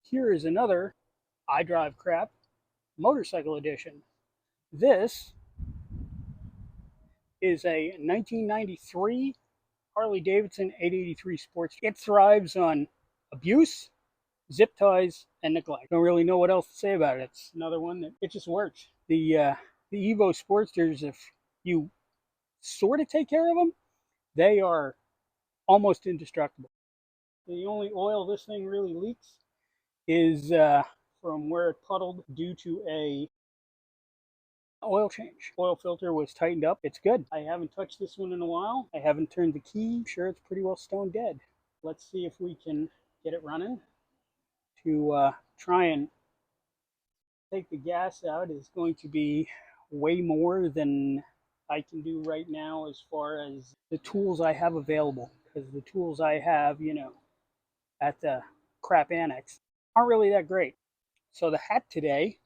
Here is another I Drive Crap motorcycle edition. This is a 1993 Harley-Davidson 883 Sportster. It thrives on abuse, zip ties, and neglect. Don't really know what else to say about it. It's another one that it just works. The Evo Sportsters, if you sort of take care of them, they are almost indestructible. The only oil this thing really leaks is from where it puddled due to a oil change. Oil filter was tightened up. It's good. I haven't touched this one in a while. I haven't turned the key. I'm sure it's pretty well stone dead. Let's see if we can get it running. To try and take the gas out is going to be way more than I can do right now as far as the tools I have available. Because the tools I have, at the crap annex aren't really that great. So the hat today,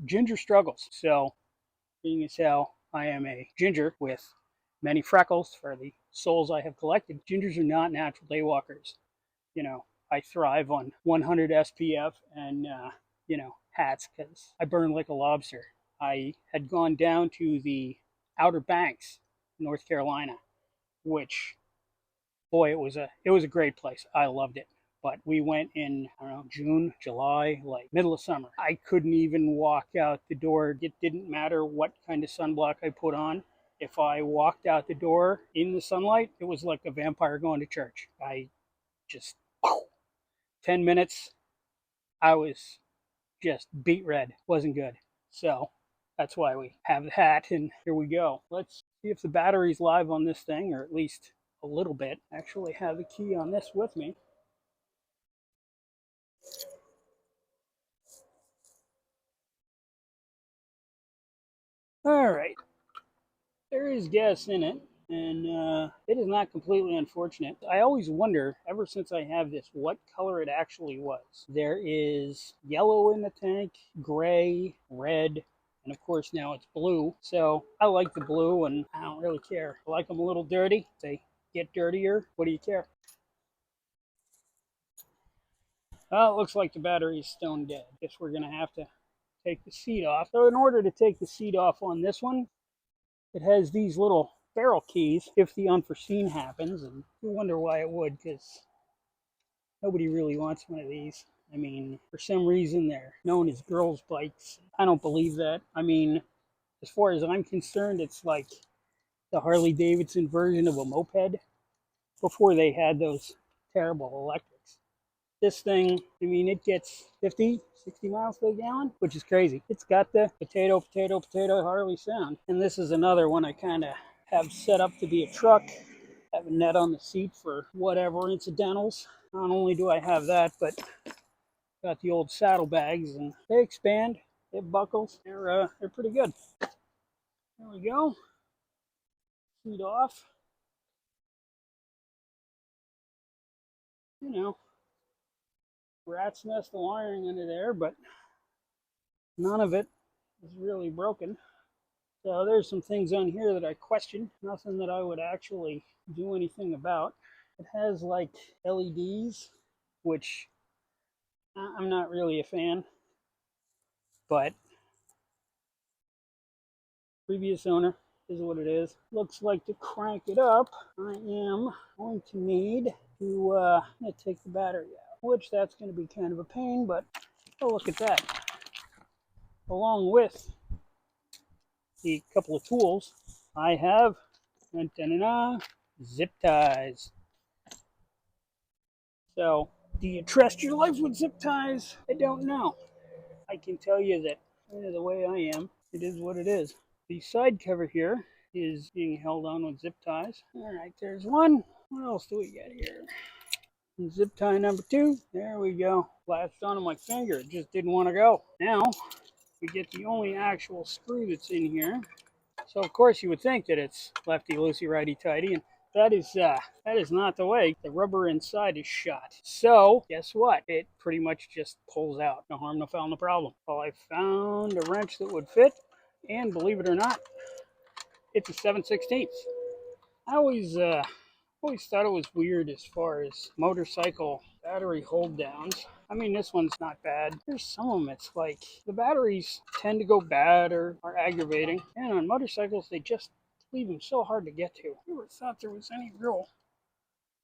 ginger struggles. So being as how I am a ginger with many freckles for the souls I have collected, gingers are not natural daywalkers. I thrive on 100 SPF and, hats because I burn like a lobster. I had gone down to the Outer Banks, North Carolina, which, boy, it was a great place. I loved it. But we went in, I don't know, June, July, like middle of summer. I couldn't even walk out the door. It didn't matter what kind of sunblock I put on. If I walked out the door in the sunlight, it was like a vampire going to church. I just, 10 minutes, I was just beet red. Wasn't good. So that's why we have the hat, and here we go. Let's see if the battery's live on this thing, or at least a little bit. I actually have the key on this with me. All right, there is gas in it, and it is not completely unfortunate. I always wonder, ever since I have this, what color it actually was. There is yellow in the tank, gray, red, and of course now it's blue. So I like the blue, and I don't really care. I like them a little dirty. They get dirtier. What do you care? Well, it looks like the battery is stone dead. Guess we're going to have to take the seat off. So in order to take the seat off on this one, it has these little barrel keys if the unforeseen happens, and you wonder why it would, because nobody really wants one of these. I mean, for some reason they're known as girls' bikes. I don't believe that. I mean, as far as I'm concerned, it's like the Harley-Davidson version of a moped before they had those terrible electrics. This thing, I mean, it gets 50, 60 miles to the gallon, which is crazy. It's got the potato, potato, potato Harley sound. And this is another one I kind of have set up to be a truck. Have a net on the seat for whatever incidentals. Not only do I have that, but got the old saddlebags, and they expand. It buckles. They're pretty good. There we go. Seat off. Rat's nest of wiring under there, but none of it is really broken. So there's some things on here that I question. Nothing that I would actually do anything about. It has like LEDs, which I'm not really a fan, but previous owner is what it is. Looks like to crank it up, I am going to need to take the battery out, which that's going to be kind of a pain, but oh, look at that. Along with the couple of tools, I have zip ties. So, do you trust your life with zip ties? I don't know. I can tell you that the way I am, it is what it is. The side cover here is being held on with zip ties. All right, there's one. What else do we got here? Zip tie number 2. There we go. Latched onto my finger. It just didn't want to go. Now, we get the only actual screw that's in here. So of course you would think that it's lefty loosey, righty tighty, and that is not the way. The rubber inside is shot. So guess what? It pretty much just pulls out. No harm, no foul, no problem. Well, I found a wrench that would fit, and believe it or not, it's a 7/16. I always thought it was weird as far as motorcycle Battery hold downs. I mean, this one's not bad. There's some of them, it's like the batteries tend to go bad or are aggravating. And on motorcycles, they just leave them so hard to get to. I never thought there was any real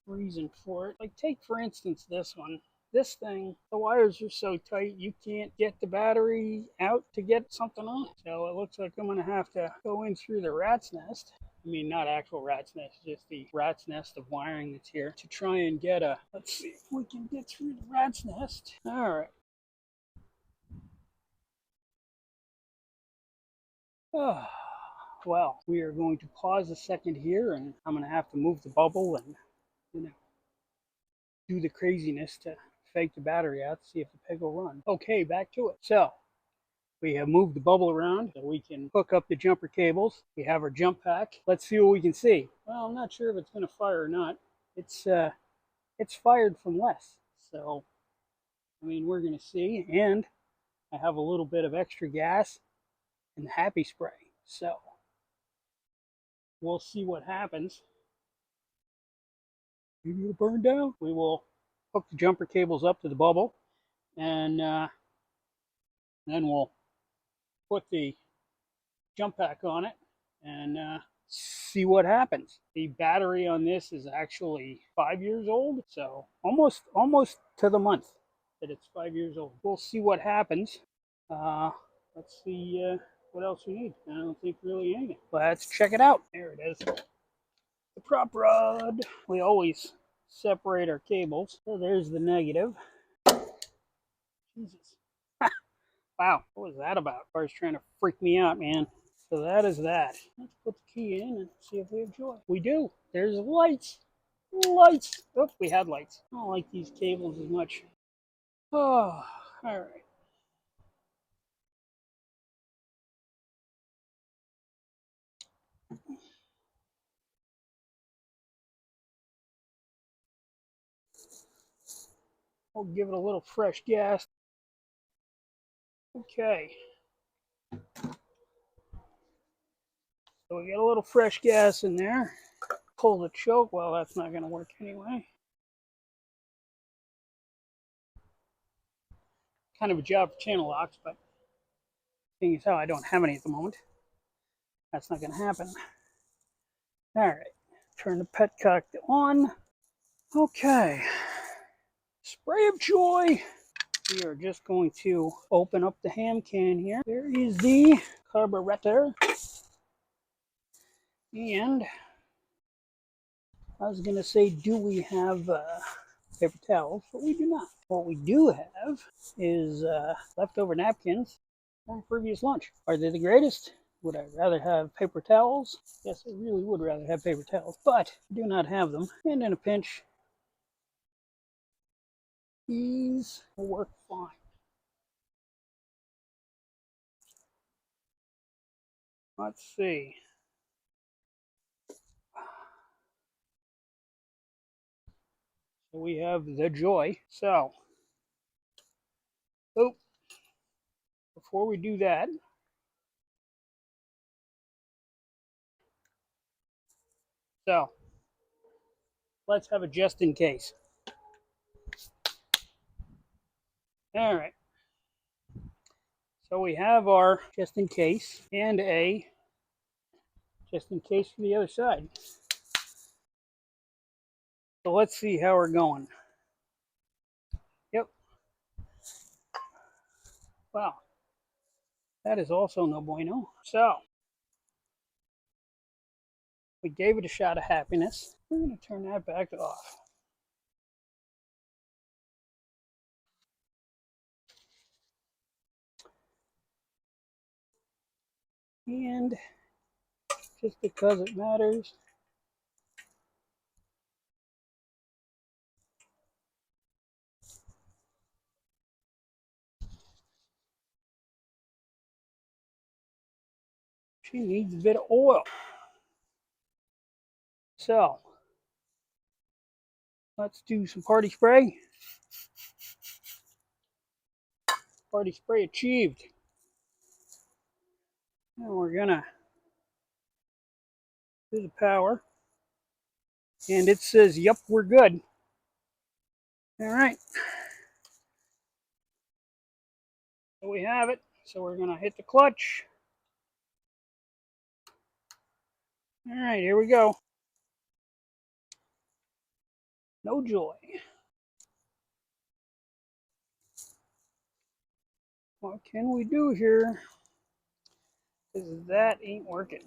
reason for it. Like, take for instance this one. This thing, the wires are so tight you can't get the battery out to get something on. So it looks like I'm going to have to go in through the rat's nest. I mean, not actual rat's nest, just the rat's nest of wiring that's here to try and get a, let's see if we can get through the rat's nest. All right. Oh, well, we are going to pause a second here, and I'm going to have to move the bubble and, you know, do the craziness to fake the battery out to see if the pig will run. Okay, back to it. So we have moved the bubble around so we can hook up the jumper cables. We have our jump pack. Let's see what we can see. Well, I'm not sure if it's going to fire or not. It's fired from less. So, I mean, we're going to see. And I have a little bit of extra gas and happy spray. So we'll see what happens. Maybe it'll burn down. We will hook the jumper cables up to the bubble, and then we'll put the jump pack on it and see what happens. The battery on this is actually 5 years old, so almost to the month that it's 5 years old. We'll see what happens. Let's see what else we need. I don't think really anything. Let's check it out. There it is. The prop rod. We always separate our cables. So there's the negative. Jesus. Wow, what was that about? Car's trying to freak me out, man. So that is that. Let's put the key in and see if we have joy. We do. There's lights. Lights. Oh, we had lights. I don't like these cables as much. Oh, all right. We'll give it a little fresh gas. Okay. So we got a little fresh gas in there. Pull the choke. Well, that's not going to work anyway. Kind of a job for channel locks, but seeing as how I don't have any at the moment, that's not going to happen. All right. Turn the petcock on. Okay. Spray of joy. We are just going to open up the ham can here. There is the carburetor. And I was going to say, do we have paper towels? But we do not. What we do have is leftover napkins from previous lunch. Are they the greatest? Would I rather have paper towels? Yes, I really would rather have paper towels, but I do not have them. And in a pinch, these will work fine. Let's see. So we have the joy. So, before we do that, so let's have a just in case. All right. So we have our just in case and a just in case for the other side. So let's see how we're going. Yep. Wow. That is also no bueno. So we gave it a shot of happiness. We're going to turn that back off. And just because it matters, she needs a bit of oil. So let's do some party spray. Party spray achieved. And we're going to do the power. And it says, yep, we're good. All right. So we have it. So we're going to hit the clutch. All right, here we go. No joy. What can we do here? Because that ain't working.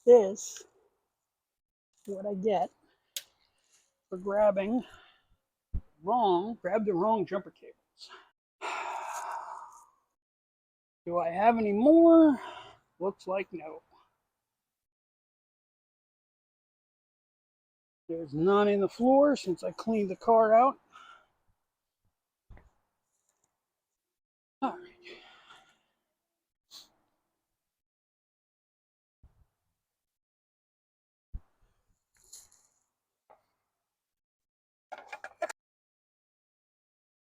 This is what I get for grabbed the wrong jumper cables. Do I have any more? Looks like no. There's none in the floor since I cleaned the car out. All right.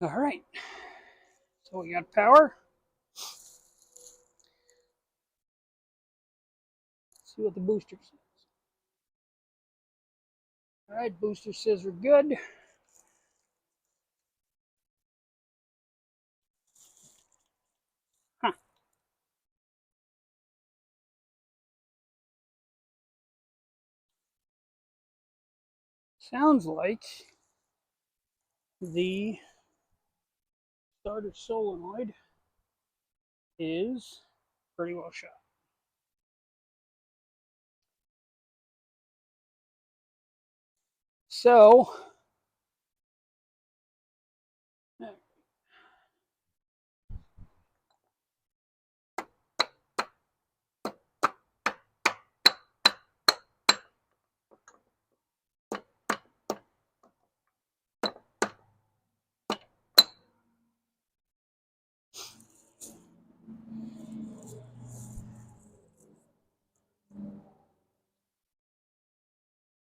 All right. So we got power. Let's see what the booster says. All right, booster says we're good. Huh. Sounds like the starter solenoid is pretty well shot. So,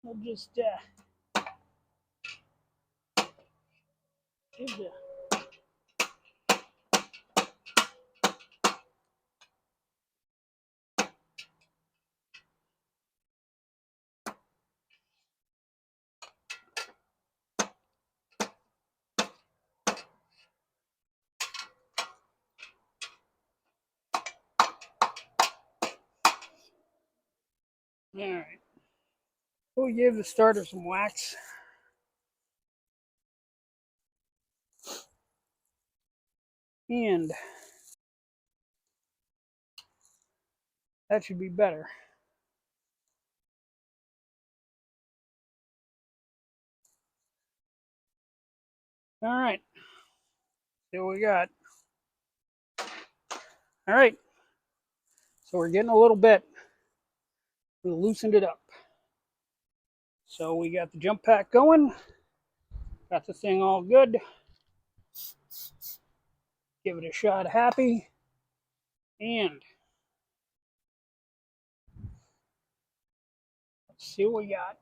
I'll just give the all right. We'll give the starter some wax. And that should be better. All right. See what we got. All right. So we're getting a little bit. We loosened it up. So we got the jump pack going. Got the thing all good. Give it a shot happy. And let's see what we got.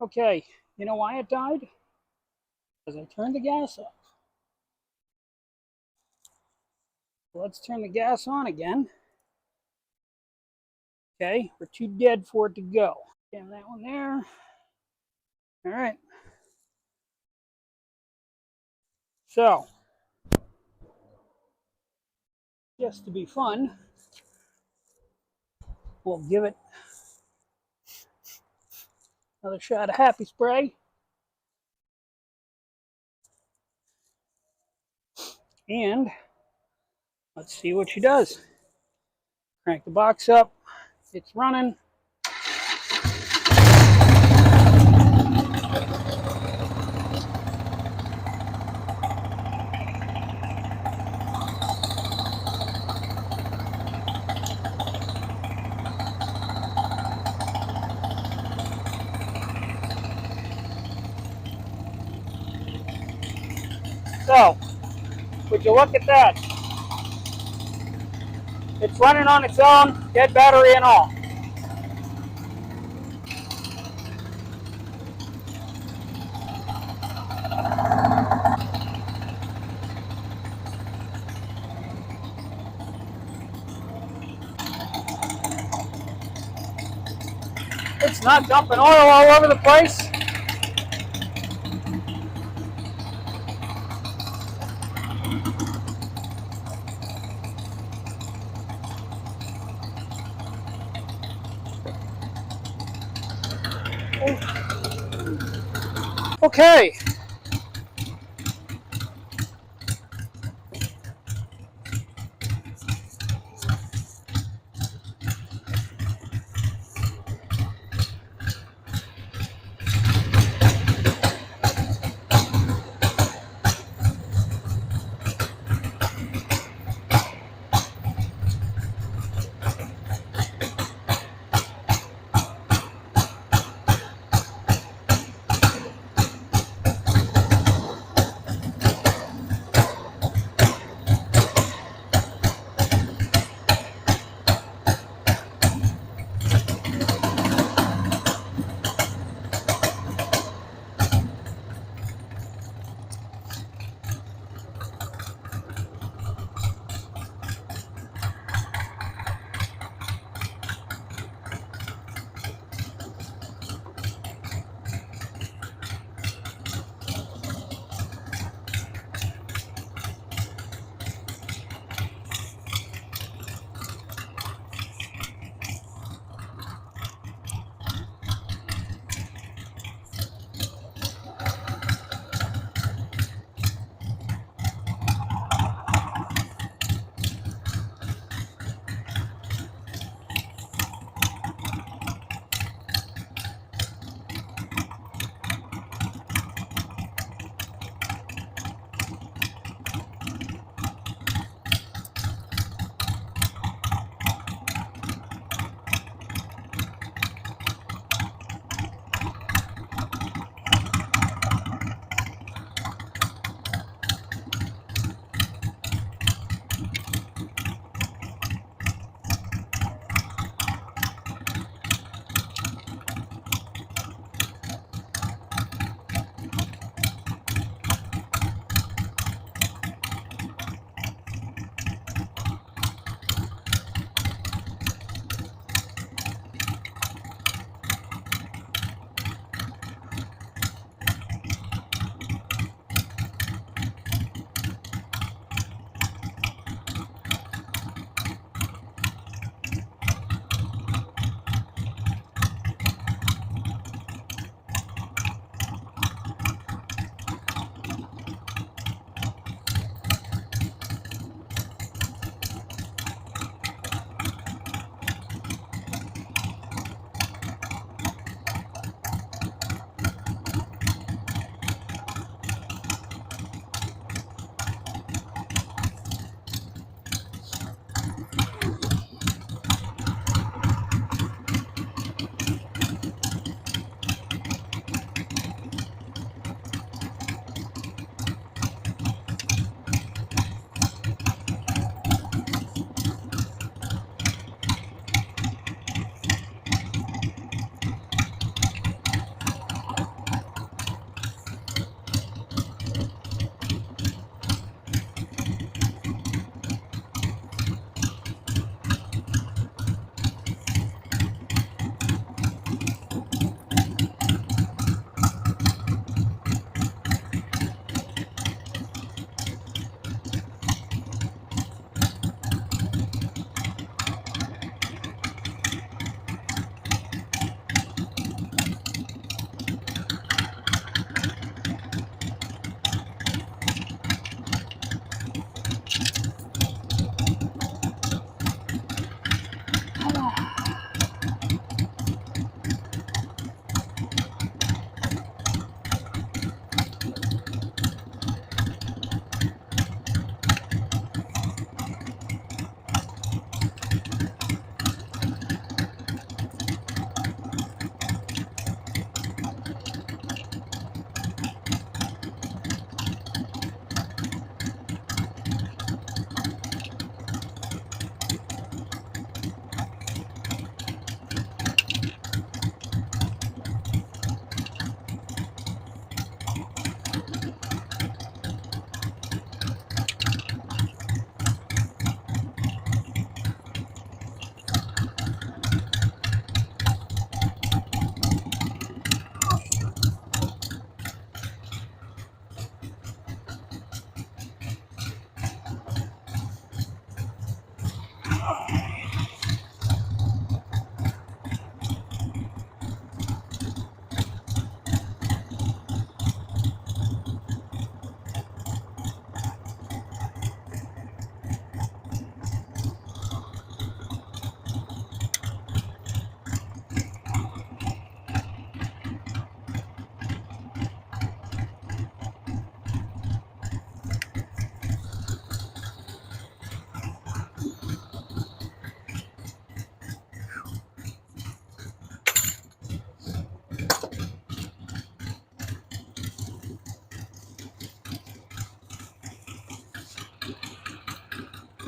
Okay, you know why it died? Because I turned the gas off. Let's turn the gas on again. Okay, we're too dead for it to go. Get that one there. All right. So, just to be fun, we'll give it another shot of happy spray. And let's see what she does. Crank the box up. It's running. So, would you look at that? It's running on its own, dead battery and all. It's not dumping oil all over the place. Okay.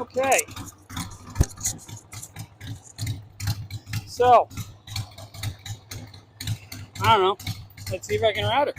Okay. So, I don't know. Let's see if I can route it.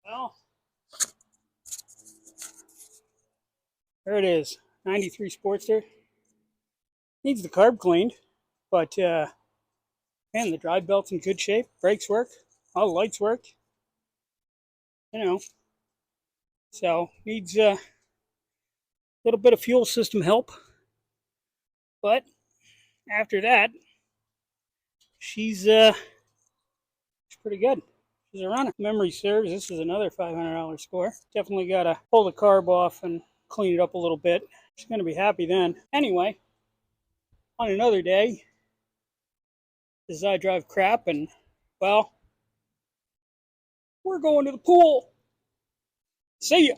Well, there it is. 93 Sportster. Needs the carb cleaned, but man, the drive belt's in good shape. Brakes work. All the lights work. You know, so needs a little bit of fuel system help. But after that, she's pretty good. She's a runner. Memory serves, this is another $500 score. Definitely got to pull the carb off and clean it up a little bit. She's going to be happy then. Anyway, on another day, as I drive crap and, well, we're going to the pool. See ya.